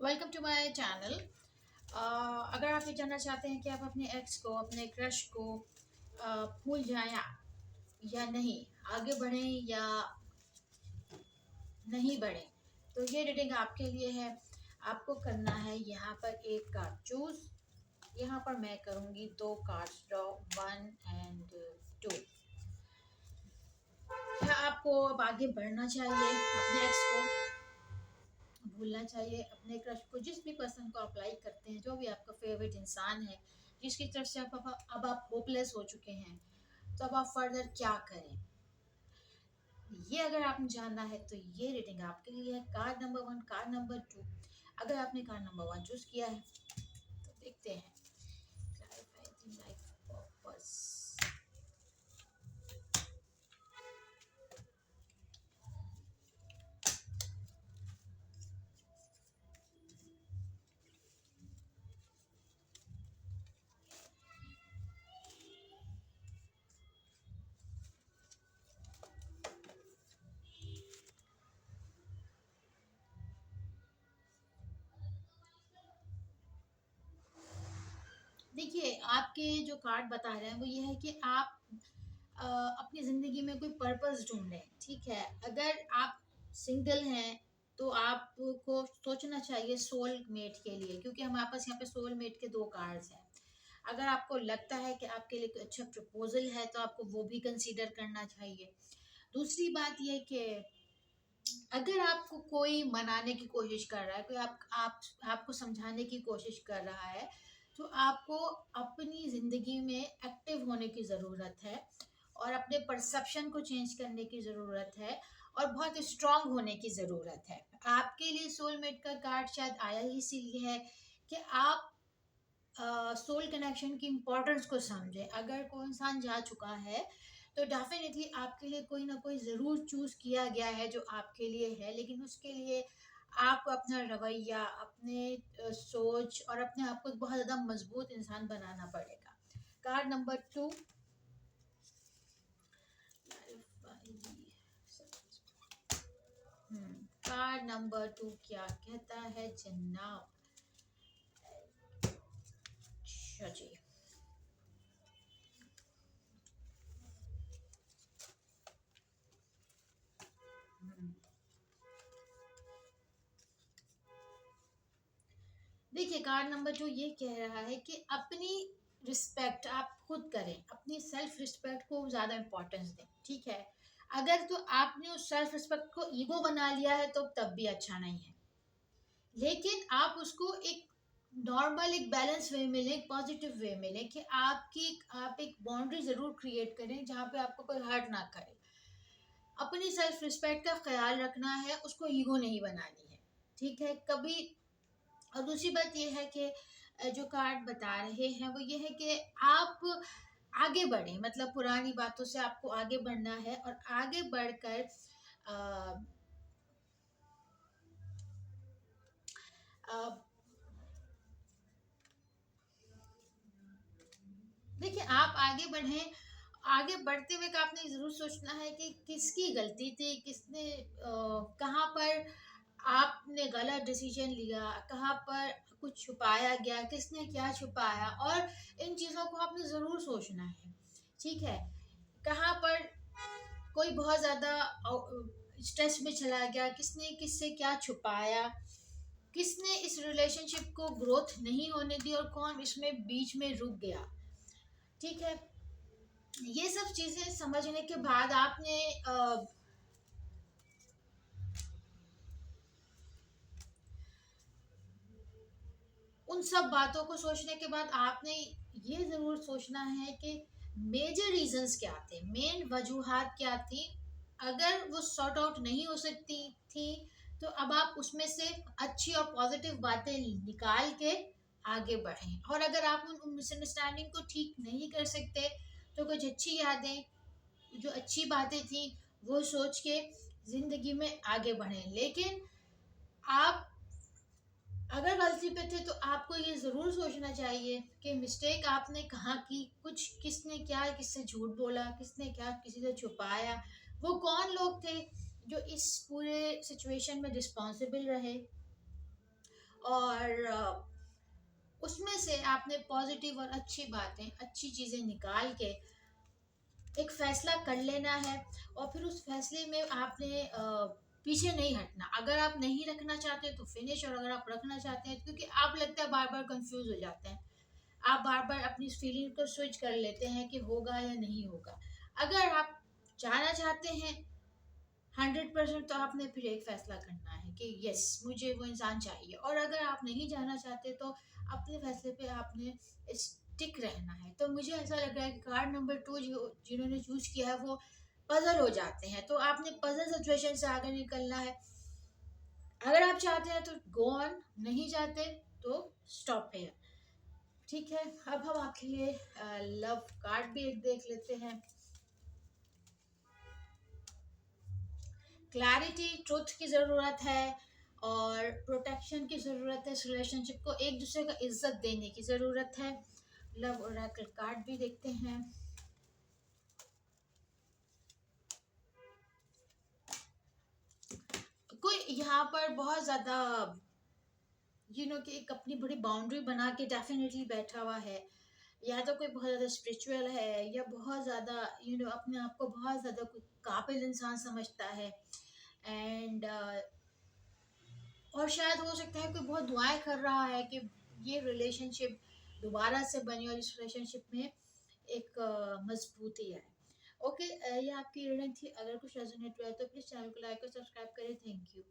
Welcome to my channel. अगर आप ये जानना चाहते हैं कि आप अपने एक्स को, अपने क्रश को भूल जाएं या नहीं, आगे बढ़ें या नहीं बढ़ें, तो ये रीडिंग आपके लिए है। आपको करना है यहाँ पर एक कार्ड चूज। यहाँ पर मैं करूँगी दो कार्ड्स ड्रॉ, 1 और 2। क्या आपको अब आगे बढ़ना चाहिए, अपने एक्स को भूलना चाहिए, अपने क्रश को, जिस भी पर्सन को आप लाइक करते हैं, जो भी आपका फेवरेट इंसान है, जिसकी तरफ से अब आप होपलेस हो चुके हैं, तो अब आप फर्दर क्या करें, ये अगर आपने जानना है तो ये रीडिंग आपके लिए है। Card number 1, card number 2। अगर आपने कार्ड नंबर 1 चूज किया है तो देखते हैं। Clarify the life purpose। देखिए, आपके जो कार्ड बता रहे हैं वो ये है कि आप अपनी ज़िंदगी में कोई पर्पस ढूंढें। ठीक है, अगर आप सिंगल हैं तो आपको सोचना चाहिए सोल मेट के लिए, क्योंकि हमारे पास यहाँ पे सोल मेट के दो कार्ड्स हैं। अगर आपको लगता है कि आपके लिए कोई अच्छा प्रपोजल है तो आपको वो भी कंसीडर करना चाहिए। दूसरी बात ये कि अगर आपको कोई मनाने की कोशिश कर रहा है, कोई आपको समझाने की कोशिश कर रहा है, तो आपको अपनी ज़िंदगी में एक्टिव होने की ज़रूरत है और अपने परसेप्शन को चेंज करने की ज़रूरत है और बहुत स्ट्रांग होने की ज़रूरत है। आपके लिए सोलमेट का कार्ड शायद आया ही इसीलिए है कि आप सोल कनेक्शन की इम्पोर्टेंस को समझें। अगर कोई इंसान जा चुका है तो डेफिनेटली आपके लिए कोई ना कोई ज़रूर चूज़ किया गया है जो आपके लिए है, लेकिन उसके लिए आपको अपना रवैया, अपने सोच और अपने आप को एक बहुत ज़्यादा मजबूत इंसान बनाना पड़ेगा। Card number 2। कार्ड नंबर 2 क्या कहता है जनाब? अच्छा जी, देखिए, कार्ड नंबर 2 ये कह रहा है कि अपनी रिस्पेक्ट आप खुद करें, अपनी सेल्फ रिस्पेक्ट को ज़्यादा इम्पोर्टेंस दें। ठीक है, अगर तो आपने उस सेल्फ रिस्पेक्ट को ईगो बना लिया है तो तब भी अच्छा नहीं है, लेकिन आप उसको एक नॉर्मल, एक बैलेंस वे में लें, पॉजिटिव वे में लें कि आप एक बाउंड्री ज़रूर क्रिएट करें जहाँ पे आपको कोई हर्ट ना करे। अपनी सेल्फ रिस्पेक्ट का ख्याल रखना है, उसको ईगो नहीं बनानी है। ठीक है, कभी। और दूसरी बात ये है कि जो कार्ड बता रहे हैं वो ये है कि आप आगे बढ़ें, मतलब पुरानी बातों से आपको आगे बढ़ना है और आगे बढ़कर अ, अ, देखिए, आप आगे बढ़ें। आगे बढ़ते हुए का आपने ज़रूर सोचना है कि किसकी गलती थी, किसने कहाँ पर आपने गलत डिसीजन लिया, कहाँ पर कुछ छुपाया गया, किसने क्या छुपाया, और इन चीज़ों को आपने ज़रूर सोचना है। ठीक है, कहाँ पर कोई बहुत ज़्यादा स्ट्रेस में चला गया, किसने किससे क्या छुपाया, किसने इस रिलेशनशिप को ग्रोथ नहीं होने दी और कौन इसमें बीच में रुक गया। ठीक है, ये सब चीजें समझने के बाद आपने उन सब बातों को सोचने के बाद आपने ये जरूर सोचना है कि मेजर रीजंस क्या थे, मेन वजूहात क्या थी। अगर वो सॉर्ट आउट नहीं हो सकती थी तो अब आप उसमें से अच्छी और पॉजिटिव बातें निकाल के आगे बढ़ें, और अगर आप उन मिसअंडरस्टैंडिंग को ठीक नहीं कर सकते तो कुछ अच्छी यादें, जो अच्छी बातें थी, वो सोच के जिंदगी में आगे बढ़ें। लेकिन आप अगर गलती पे थे तो आपको ये ज़रूर सोचना चाहिए कि मिस्टेक आपने कहाँ की, कुछ किसने क्या किससे झूठ बोला, किसने क्या किसी से छुपाया, वो कौन लोग थे जो इस पूरे सिचुएशन में रिस्पॉन्सिबल रहे, और उसमें से आपने पॉजिटिव और अच्छी बातें, अच्छी चीज़ें निकाल के एक फैसला कर लेना है। और फिर उस फैसले में आपने पीछे नहीं हटना। अगर आप नहीं रखना चाहते तो फिनिश, और अगर आप रखना चाहते हैं, क्योंकि आप लगता है बार बार कंफ्यूज हो जाते हैं, आप बार बार अपनी फीलिंग को स्विच कर लेते हैं कि होगा या नहीं होगा। अगर आप जाना चाहते हैं 100%, तो आपने फिर एक फैसला करना है कि यस, मुझे वो इंसान चाहिए। और अगर आप नहीं जाना चाहते तो अपने फैसले पे आपने स्टिक रहना है। तो मुझे ऐसा लग रहा है कि कार्ड नंबर 2 जो जिन्होंने चूज किया है वो पजल हो जाते हैं, तो आपने पजल सिचुएशन से आगे निकलना है। अगर आप चाहते हैं तो गो ऑन, नहीं चाहते तो स्टॉप है। ठीक है, अब हम आपके लिए लव कार्ड भी एक देख लेते हैं। क्लैरिटी, ट्रुथ की ज़रूरत है, और प्रोटेक्शन की ज़रूरत है। इस रिलेशनशिप को एक दूसरे का इज्जत देने की ज़रूरत है। लव ओरेकल कार्ड भी देखते हैं। कोई यहाँ पर बहुत ज़्यादा कि एक अपनी बड़ी बाउंड्री बना के डेफिनेटली बैठा हुआ है, या तो कोई बहुत ज़्यादा स्पिरिचुअल है, या बहुत ज़्यादा अपने आप को बहुत ज़्यादा कोई काबिल इंसान समझता है। एंड और शायद हो सकता है कोई बहुत दुआएं कर रहा है कि ये रिलेशनशिप दोबारा से बने, और इस रिलेशनशिप में एक मजबूती आए। ओके, ये आपकी रीडिंग थी। अगर कुछ रेजोनेट हुआ है तो प्लीज़ चैनल को लाइक और सब्सक्राइब करें। Thank you.